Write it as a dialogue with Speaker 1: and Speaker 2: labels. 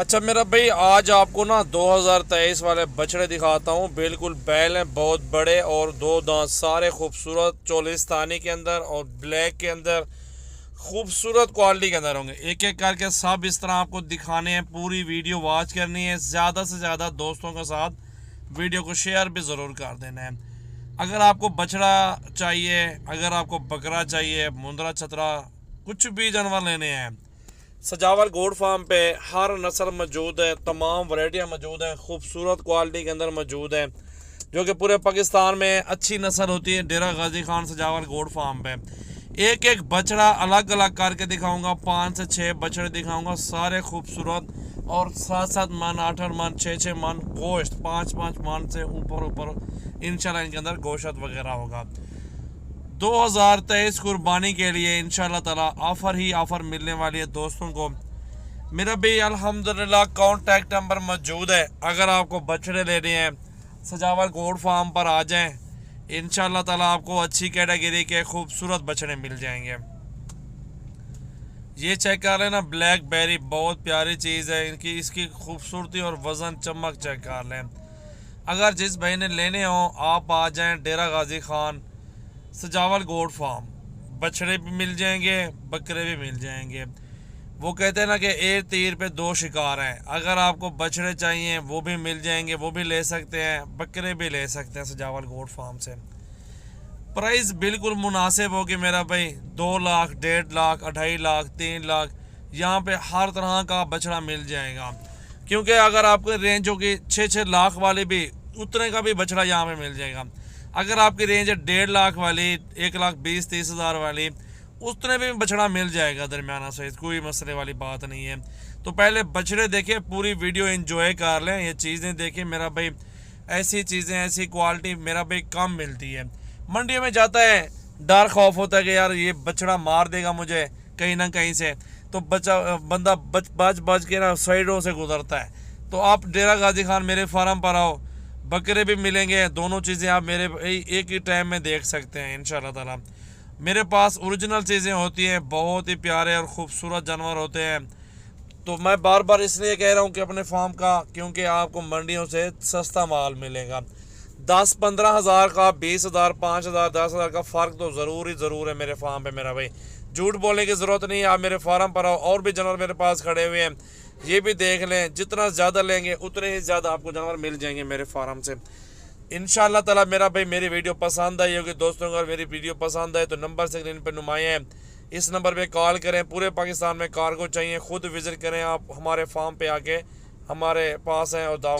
Speaker 1: अच्छा मेरा भाई, आज आपको ना 2023 वाले बछड़े दिखाता हूँ। बिल्कुल बैल हैं, बहुत बड़े और दो दांत, सारे खूबसूरत चोलिस्तानी के अंदर और ब्लैक के अंदर, खूबसूरत क्वालिटी के अंदर होंगे। एक एक करके सब इस तरह आपको दिखाने हैं। पूरी वीडियो वॉच करनी है, ज़्यादा से ज़्यादा दोस्तों के साथ वीडियो को शेयर भी ज़रूर कर देना है। अगर आपको बछड़ा चाहिए, अगर आपको बकरा चाहिए, मुंदरा छतरा, कुछ भी जानवर लेने हैं, सजावल गोड फार्म पे हर नस्ल मौजूद है। तमाम वैरायटियाँ मौजूद हैं, खूबसूरत क्वालिटी के अंदर मौजूद है, जो कि पूरे पाकिस्तान में अच्छी नस्ल होती है। डेरा गाजी खान सजावल गोड फार्म पे एक एक बछड़ा अलग अलग करके दिखाऊंगा। 5 से 6 बछड़े दिखाऊंगा, सारे खूबसूरत और 7-7 मन, 8-8 मन, 6-6 मन गोश्त, 5-5 मन से ऊपर ऊपर इंशाल्लाह इनके अंदर गोश्त वगैरह होगा। 2023 कुर्बानी के लिए इंशाल्लाह ताला ऑफ़र ही ऑफ़र मिलने वाली है दोस्तों को। मेरा भी अल्हम्दुलिल्लाह कॉन्टैक्ट नंबर मौजूद है। अगर आपको बछड़े लेने हैं, सजावल गोड फार्म पर आ जाएं। इंशाल्लाह ताला आपको अच्छी कैटेगरी के खूबसूरत बछड़े मिल जाएंगे। ये चेक कर लेना, ब्लैक बेरी बहुत प्यारी चीज़ है। इनकी इसकी खूबसूरती और वज़न चमक चेक कर लें। अगर जिस भाई ने लेने हो आप आ जाएं डेरा गाजी खान सजावल गोड फार्म। बछड़े भी मिल जाएंगे, बकरे भी मिल जाएंगे। वो कहते हैं ना कि एक तीर पे दो शिकार हैं। अगर आपको बछड़े चाहिए वो भी मिल जाएंगे, वो भी ले सकते हैं, बकरे भी ले सकते हैं सजावल गोड फार्म से। प्राइस बिल्कुल मुनासिब होगी मेरा भाई। 2 लाख, 1.5 लाख, 2.5 लाख, 3 लाख, यहाँ पे हर तरह का बछड़ा मिल जाएगा। क्योंकि अगर आपकी रेंज होगी 6-6 लाख वाली भी, उतने का भी बछड़ा यहाँ पे मिल जाएगा। अगर आपकी रेंज है 1.5 लाख वाली, 1,20,30 हज़ार वाली, उतने भी बछड़ा मिल जाएगा दरमियाना साइज, कोई मसले वाली बात नहीं है। तो पहले बछड़े देखें, पूरी वीडियो एंजॉय कर लें, ये चीज़ें देखें मेरा भाई। ऐसी चीज़ें, ऐसी क्वालिटी मेरा भाई कम मिलती है। मंडियों में जाता है, डर खौफ होता है कि यार ये बछड़ा मार देगा मुझे कहीं ना कहीं से, तो बंदा बच के ना साइडों से गुजरता है। तो आप डेरा गाजी खान मेरे फार्म पर आओ, बकरे भी मिलेंगे, दोनों चीज़ें आप मेरे एक ही टाइम में देख सकते हैं इंशाल्लाह ताला। मेरे पास ओरिजिनल चीज़ें होती हैं, बहुत ही प्यारे और ख़ूबसूरत जानवर होते हैं। तो मैं बार बार इसलिए कह रहा हूँ कि अपने फार्म का, क्योंकि आपको मंडियों से सस्ता माल मिलेगा। 10-15 हज़ार का, 20 हज़ार, 5 हज़ार, 10 हज़ार का फ़र्क तो ज़रूर है मेरे फार्म पे मेरा भाई। झूठ बोलने की ज़रूरत नहीं है, आप मेरे फार्म पर आओ, और भी जानवर मेरे पास खड़े हुए हैं, ये भी देख लें। जितना ज़्यादा लेंगे उतने ही ज़्यादा आपको जानवर मिल जाएंगे मेरे फार्म से इंशाल्लाह ताला। मेरा भाई मेरी वीडियो पसंद आई होगी दोस्तों, अगर मेरी वीडियो पसंद आए तो नंबर स्क्रीन पर नुमाया है, इस नंबर पे कॉल करें। पूरे पाकिस्तान में कार्गो चाहिए, खुद विज़िट करें आप हमारे फार्म पे आके, हमारे पास हैं और दावा